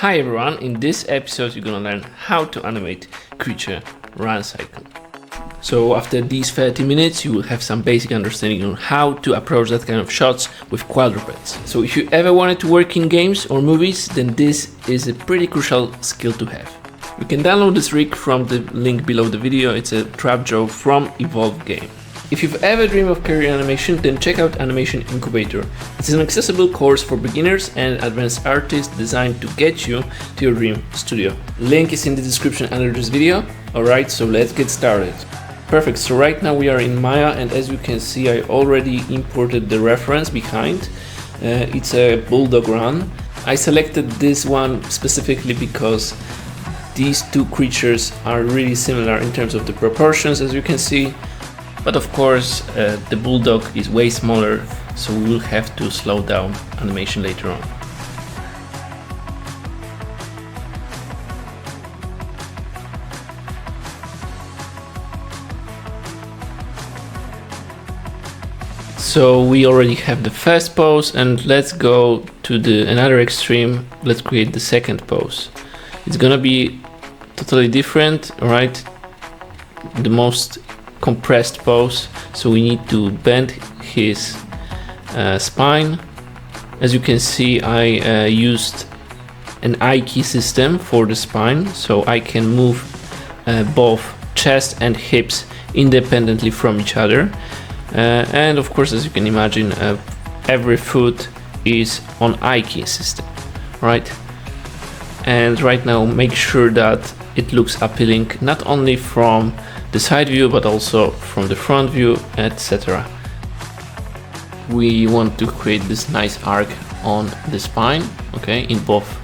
Hi everyone, in this episode you're gonna learn how to animate creature run cycle. So after these 30 minutes you will have some basic understanding on how to approach that kind of shots with quadrupeds. So if you ever wanted to work in games or movies, then this is a pretty crucial skill to have. You can download this rig from the link below the video. It's a trap jaw from Evolve Game. If you've ever dreamed of career animation, then check out Animation Incubator. It's an accessible course for beginners and advanced artists designed to get you to your dream studio. Link is in the description under this video. Alright, so let's get started. Perfect, so right now we are in Maya, and as you can see I already imported the reference behind. It's a bulldog run. I selected this one specifically because these two creatures are really similar in terms of the proportions, as you can see. But of course, the bulldog is way smaller, so we will have to slow down animation later on. So we already have the first pose, and let's go to another extreme. Let's create the second pose. It's gonna be totally different, right? The most compressed pose, so we need to bend his spine. As you can see, I used an I key system for the spine, so I can move both chest and hips independently from each other. And of course, as you can imagine, every foot is on I key system, right? And right now make sure that it looks appealing not only from the side view but also from the front view, etc. We want to create this nice arc on the spine, okay, in both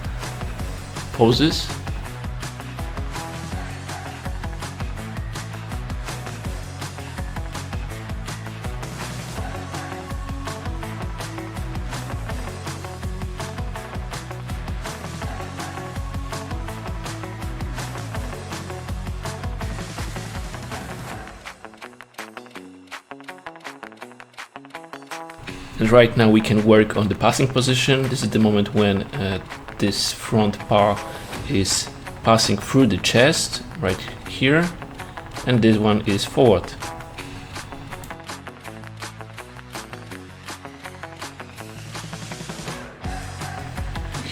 poses. And right now we can work on the passing position. This is the moment when this front paw is passing through the chest, right here, and this one is forward.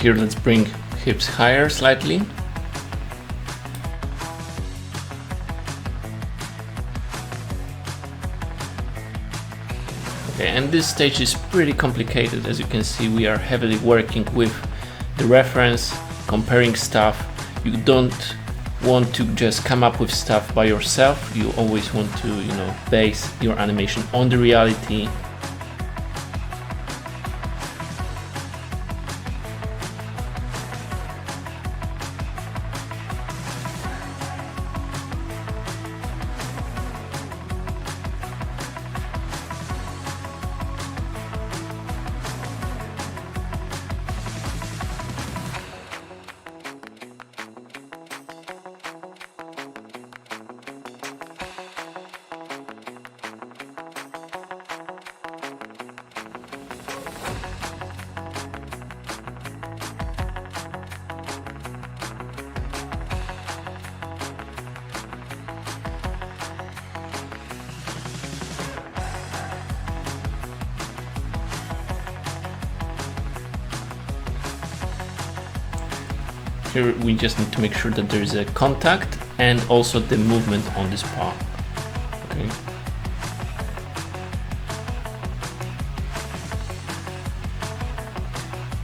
Here let's bring hips higher slightly. Okay, and this stage is pretty complicated. As you can see, we are heavily working with the reference, comparing stuff. You don't want to just come up with stuff by yourself. You always want to, base your animation on the reality. Here we just need to make sure that there is a contact and also the movement on this paw. Okay.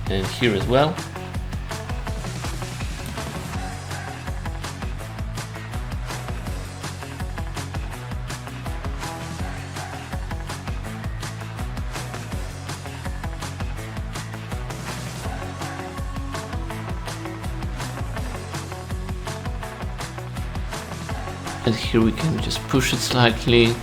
And here as well. And here we can just push it slightly.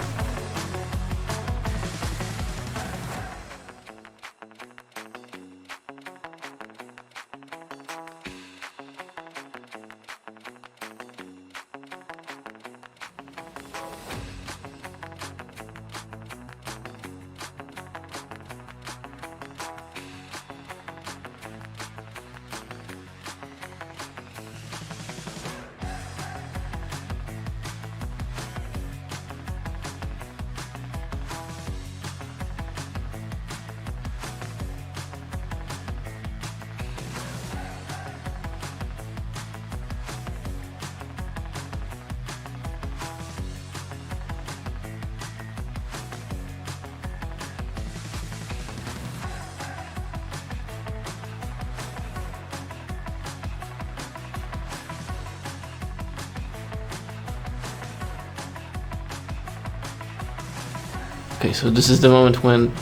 Okay, so this is the moment when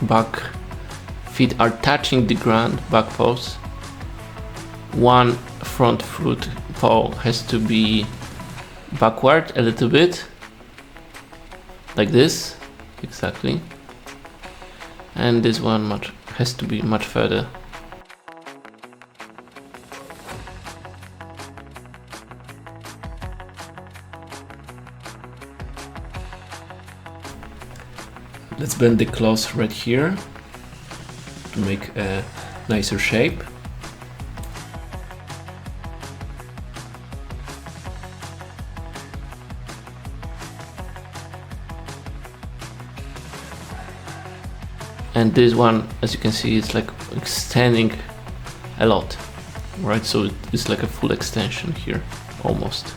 back feet are touching the ground, back paws. One front foot paw has to be backward a little bit, like this, exactly. And this one has to be much further. Let's bend the claws right here to make a nicer shape. And this one, as you can see, is like extending a lot, right? So it's like a full extension here, almost.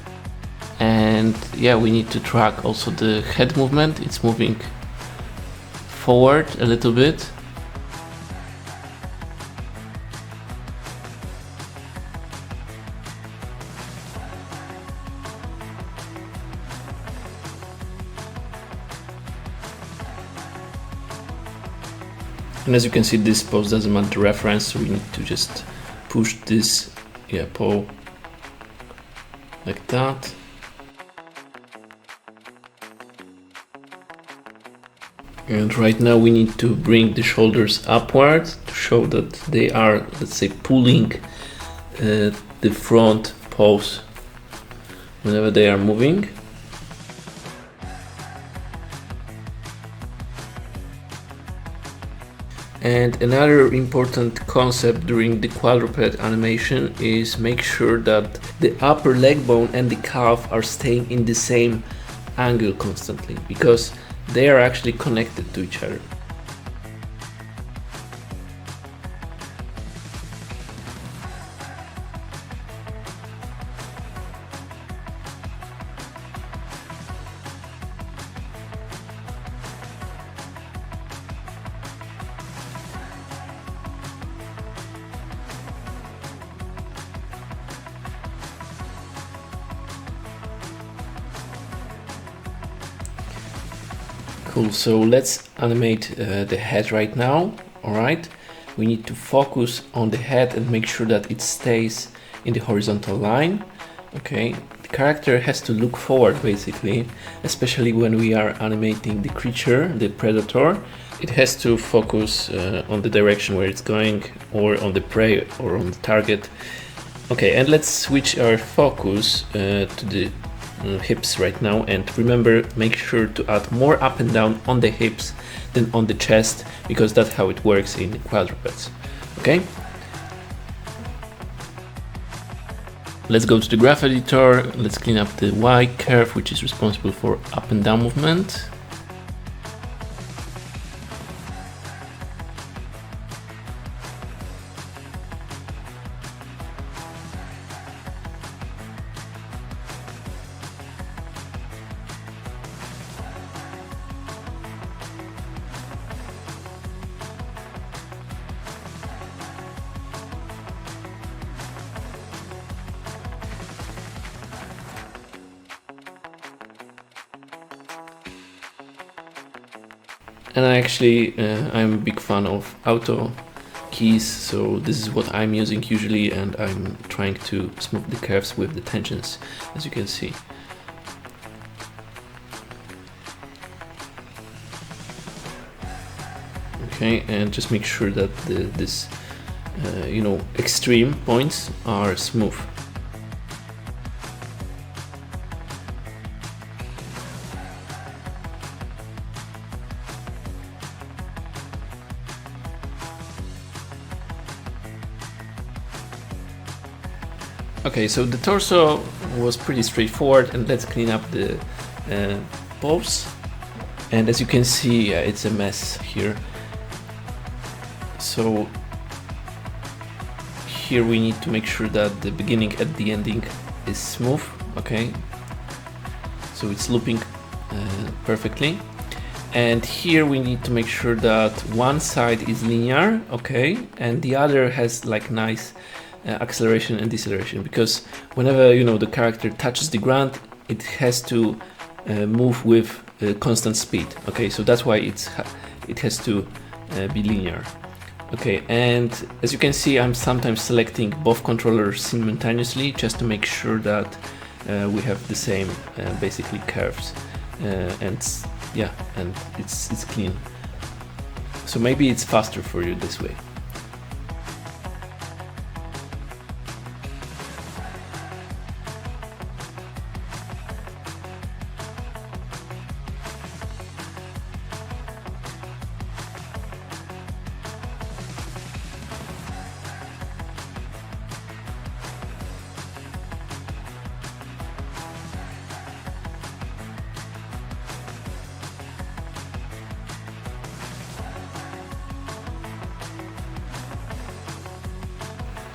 And yeah, we need to track also the head movement. It's moving forward a little bit. And as you can see, this pose doesn't match the reference, so we need to just push this paw like that. And right now we need to bring the shoulders upward to show that they are, let's say, pulling the front paws whenever they are moving. And another important concept during the quadruped animation is make sure that the upper leg bone and the calf are staying in the same angle constantly, because they are actually connected to each other. Cool, so let's animate the head right now. Alright, we need to focus on the head and make sure that it stays in the horizontal line. Okay, the character has to look forward basically, especially when we are animating the creature, the predator. It has to focus on the direction where it's going, or on the prey, or on the target. Okay, and let's switch our focus to the hips right now, and remember, make sure to add more up and down on the hips than on the chest, because that's how it works in quadrupeds. Okay, let's go to the graph editor. Let's clean up the Y curve, which is responsible for up and down movement. And I'm a big fan of auto keys, so this is what I'm using usually, and I'm trying to smooth the curves with the tensions, as you can see. Okay, and just make sure that this extreme points are smooth. Okay, so the torso was pretty straightforward, and let's clean up the pose. And as you can see, it's a mess here. So here we need to make sure that the beginning and the ending is smooth. Okay, so it's looping perfectly. And here we need to make sure that one side is linear, okay, and the other has like nice acceleration and deceleration, because whenever the character touches the ground, it has to move with constant speed. Okay, so that's why it has to be linear. Okay, and as you can see, I'm sometimes selecting both controllers simultaneously just to make sure that we have the same basically curves, and yeah, and it's clean. So maybe it's faster for you this way.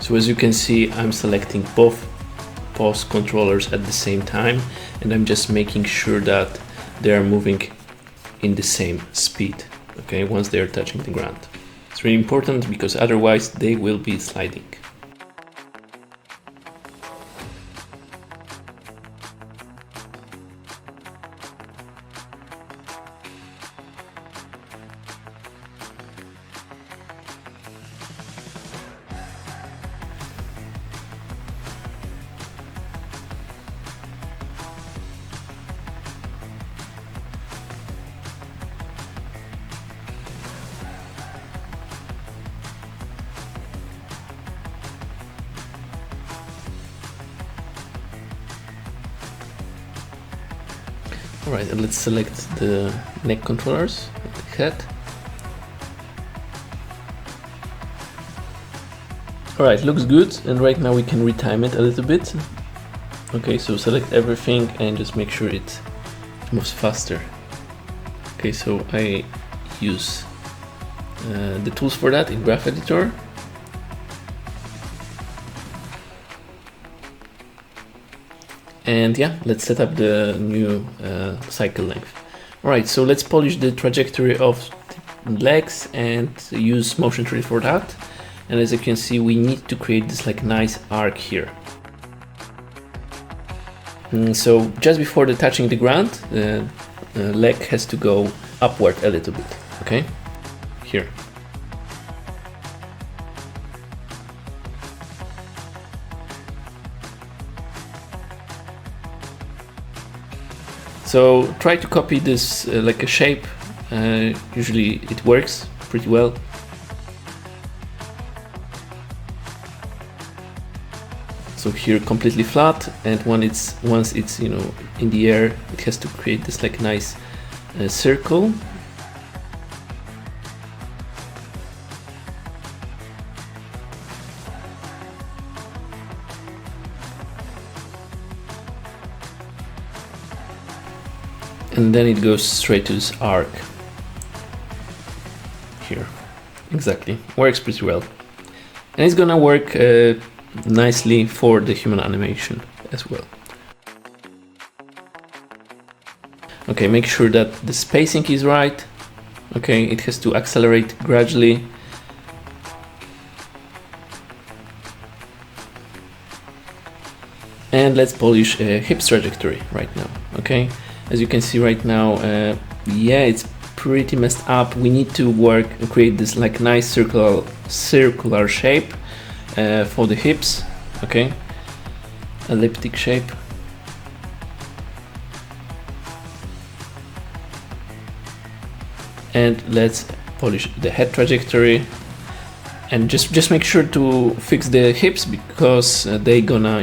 So as you can see, I'm selecting both pose controllers at the same time, and I'm just making sure that they are moving in the same speed, okay, once they are touching the ground. It's really important because otherwise they will be sliding. Alright, and let's select the neck controllers, the head. Alright, looks good, and right now we can retime it a little bit. Okay, so select everything and just make sure it moves faster. Okay, so I use the tools for that in Graph Editor. And yeah, let's set up the new cycle length. Alright, so let's polish the trajectory of the legs and use motion tree for that. And as you can see, we need to create this like nice arc here. So just before the touching the ground, the leg has to go upward a little bit, okay? Here. So try to copy this like a shape, usually it works pretty well. So here completely flat, and once it's in the air, it has to create this like nice circle. And then it goes straight to this arc here. Exactly, works pretty well, and it's gonna work nicely for the human animation as well. Okay, make sure that the spacing is right. Okay, it has to accelerate gradually. And let's polish hips trajectory right now. Okay, as you can see right now, yeah, it's pretty messed up. We need to create this like nice circular shape for the hips. Okay, elliptic shape. And let's polish the head trajectory, and just make sure to fix the hips because they gonna,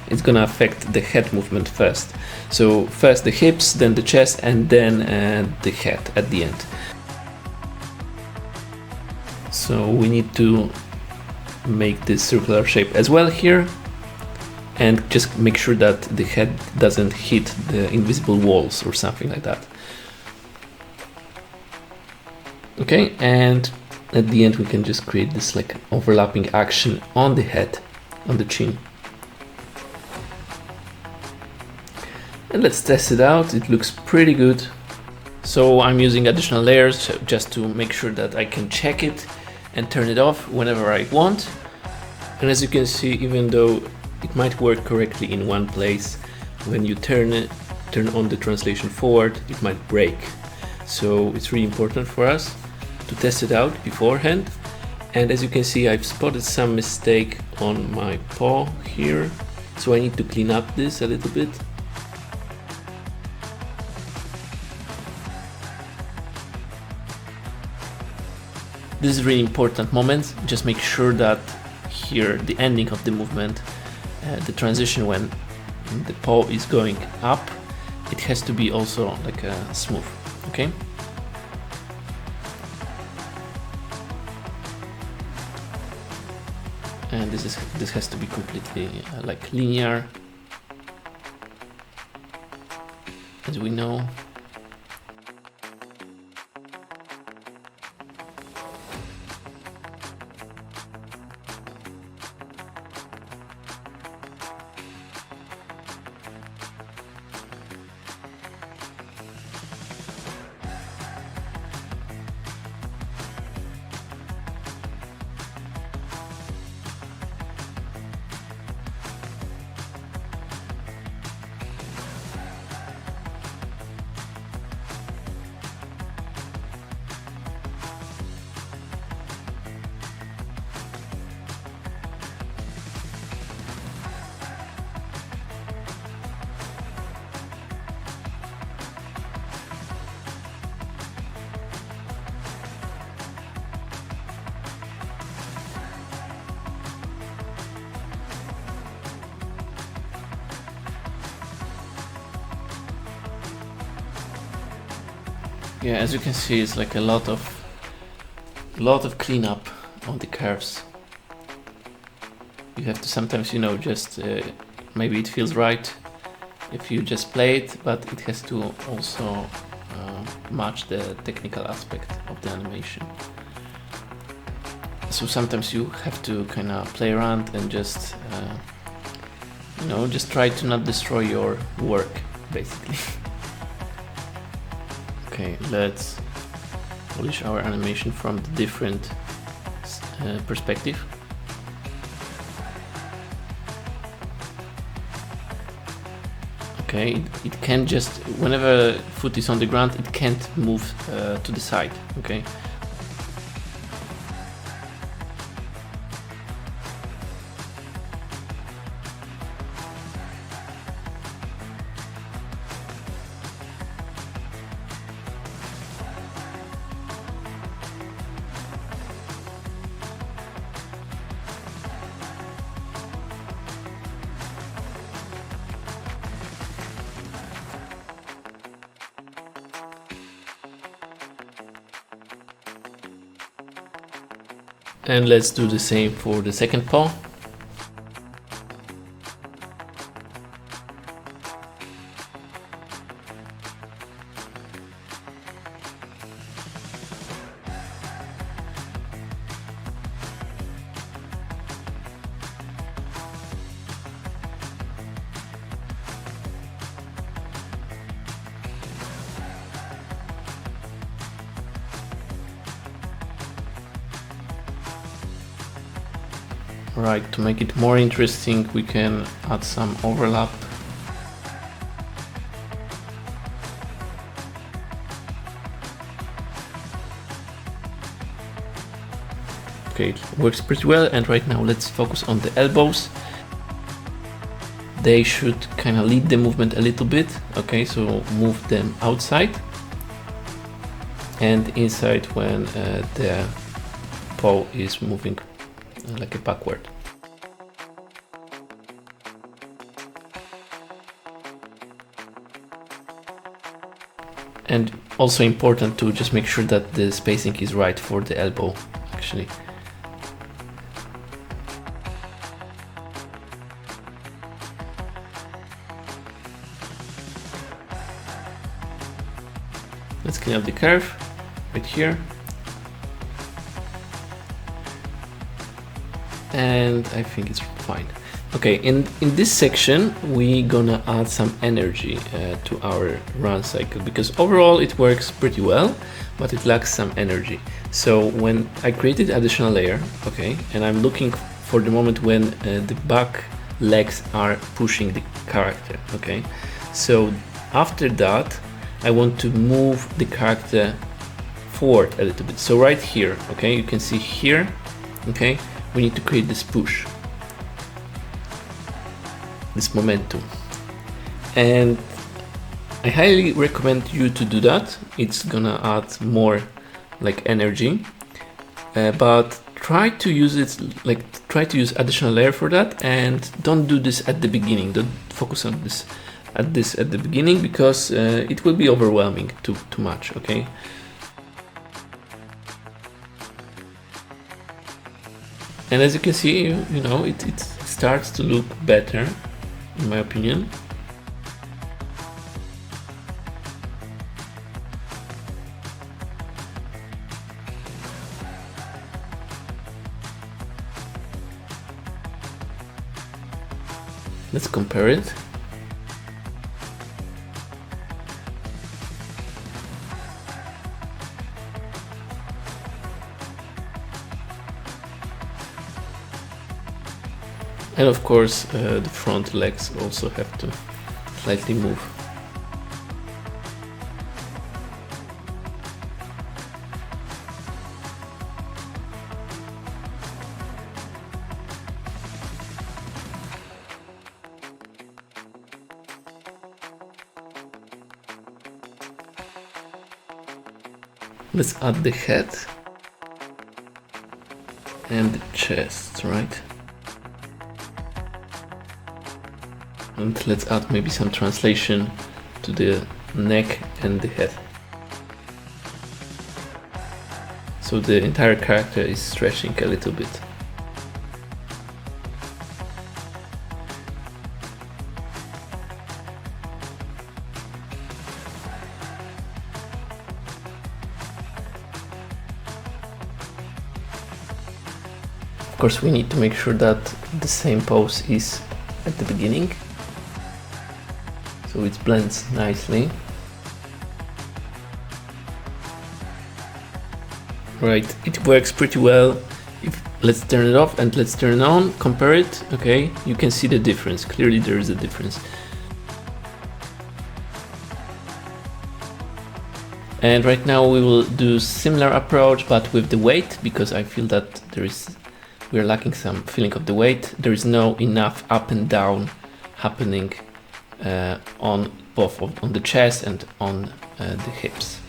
it's gonna affect the head movement first. So first the hips, then the chest, and then the head at the end. So we need to make this circular shape as well here, and just make sure that the head doesn't hit the invisible walls or something like that. Okay, and at the end we can just create this like overlapping action on the head, on the chin. And let's test it out. It looks pretty good. So I'm using additional layers just to make sure that I can check it and turn it off whenever I want. And as you can see, even though it might work correctly in one place, when you turn it turn on the translation forward, it might break. So it's really important for us to test it out beforehand. And as you can see, I've spotted some mistake on my paw here, so I need to clean up this a little bit. This is a really important moment. Just make sure that here, the ending of the movement, the transition when the paw is going up, it has to be also like smooth, okay? And this has to be completely like linear, as we know. Yeah, as you can see, it's like a lot of cleanup on the curves. You have to sometimes, you know, just maybe it feels right if you just play it, but it has to also match the technical aspect of the animation. So sometimes you have to kind of play around and just, you know, just try to not destroy your work, basically. Okay, let's polish our animation from the different perspective. Okay, it can just, whenever foot is on the ground, it can't move to the side, okay? And let's do the same for the second paw. Right, to make it more interesting, we can add some overlap. Okay, it works pretty well, and right now let's focus on the elbows. They should kind of lead the movement a little bit, okay, so move them outside and inside when the paw is moving like a backward. And also important to just make sure that the spacing is right for the elbow, actually. Let's clean up the curve right here. And I think it's fine. Okay, in this section, we're gonna add some energy to our run cycle, because overall it works pretty well, but it lacks some energy. So when I created additional layer, okay, and I'm looking for the moment when the back legs are pushing the character, okay. So After that, I want to move the character forward a little bit. So right here, okay, you can see here, okay, we need to create this push, this momentum. And I highly recommend you to do that. It's gonna add more like energy, but try to use it, like try to use additional layer for that, and don't do this at the beginning. Don't focus on this at the beginning, because it will be overwhelming too much, okay? And as you can see, you know, it starts to look better, in my opinion. Let's compare it. And of course, the front legs also have to slightly move. Let's add the head and the chest, right? And let's add maybe some translation to the neck and the head. So the entire character is stretching a little bit. Of course, we need to make sure that the same pose is at the beginning, so it blends nicely. Right, it works pretty well. Let's turn it off and let's turn it on, compare it. Okay, you can see the difference. Clearly there is a difference. And right now we will do similar approach, but with the weight, because I feel that we're lacking some feeling of the weight. There is no enough up and down happening on both on the chest and on the hips.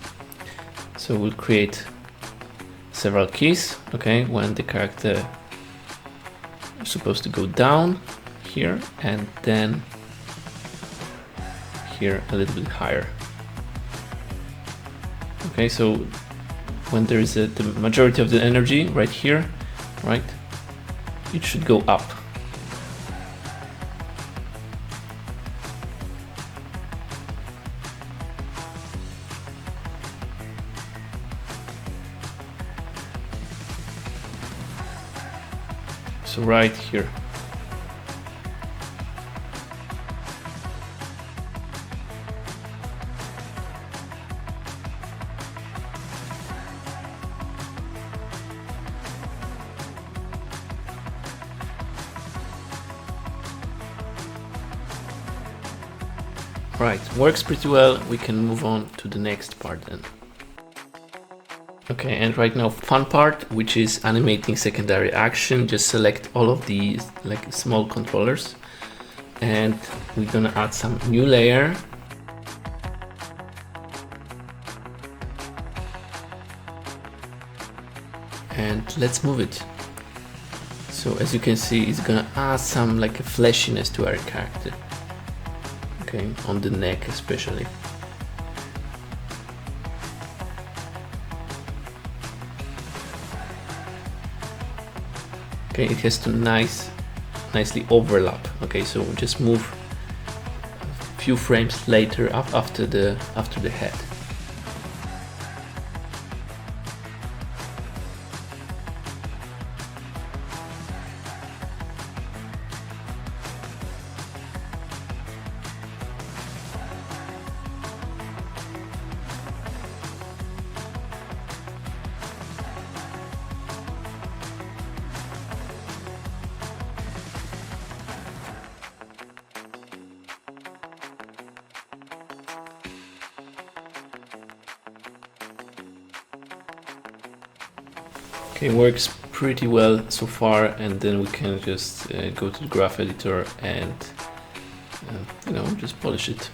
So we'll create several keys, okay, when the character is supposed to go down here and then here a little bit higher. Okay, so when there is the majority of the energy right here, right, it should go up. So right here. Right, works pretty well. We can move on to the next part then. Okay, and right now fun part, which is animating secondary action. Just select all of these like small controllers and we're gonna add some new layer. And let's move it. So as you can see, it's gonna add some like a fleshiness to our character. Okay, on the neck especially. Okay, it has to nicely overlap. Okay, so just move a few frames later up after the head. Okay, works pretty well so far, and then we can just go to the graph editor and just polish it.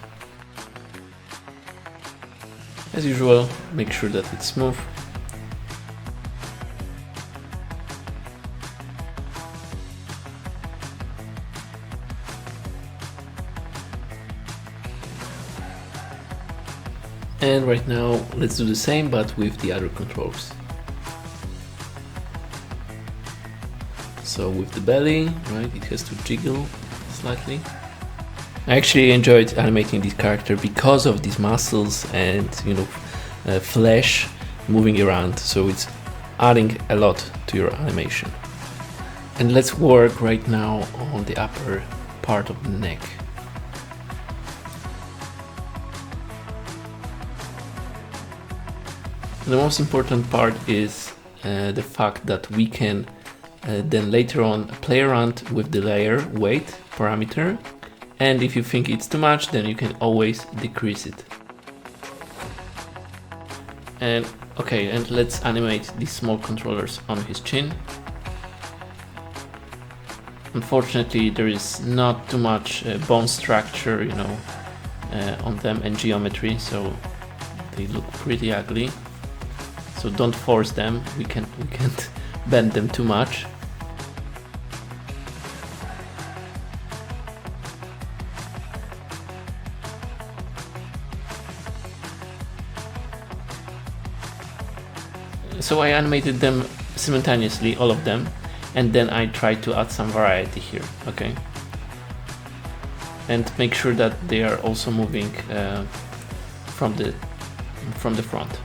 As usual, make sure that it's smooth. And right now, let's do the same, but with the other controls. So with the belly, right, it has to jiggle slightly. I actually enjoyed animating this character because of these muscles and flesh moving around, so it's adding a lot to your animation. And let's work right now on the upper part of the neck. The most important part is the fact that we can then later on play around with the layer weight parameter, and if you think it's too much, then you can always decrease it. And okay, and let's animate these small controllers on his chin. Unfortunately, there is not too much bone structure, on them and geometry, so they look pretty ugly. So don't force them. We can't bend them too much. So I animated them simultaneously, all of them, and then I tried to add some variety here, okay? And make sure that they are also moving from the front.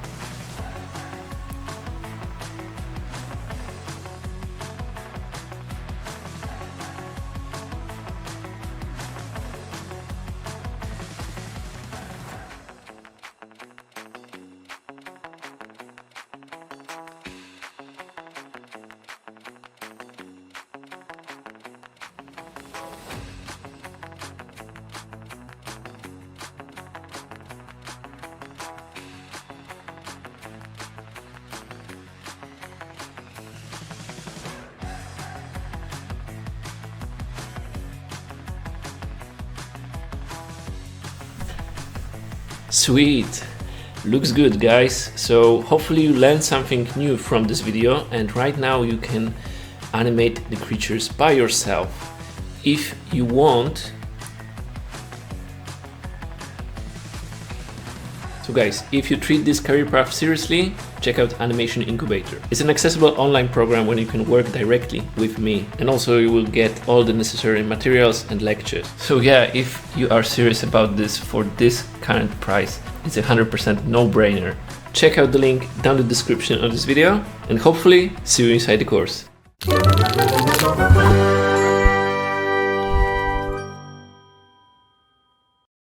Sweet, looks good, guys. So hopefully you learned something new from this video, and right now you can animate the creatures by yourself if you want. So guys, if you treat this career path seriously, check out Animation Incubator. It's an accessible online program where you can work directly with me, and also you will get all the necessary materials and lectures. So yeah, if you are serious about this for this current price, it's 100% no-brainer. Check out the link down in the description of this video, and hopefully see you inside the course.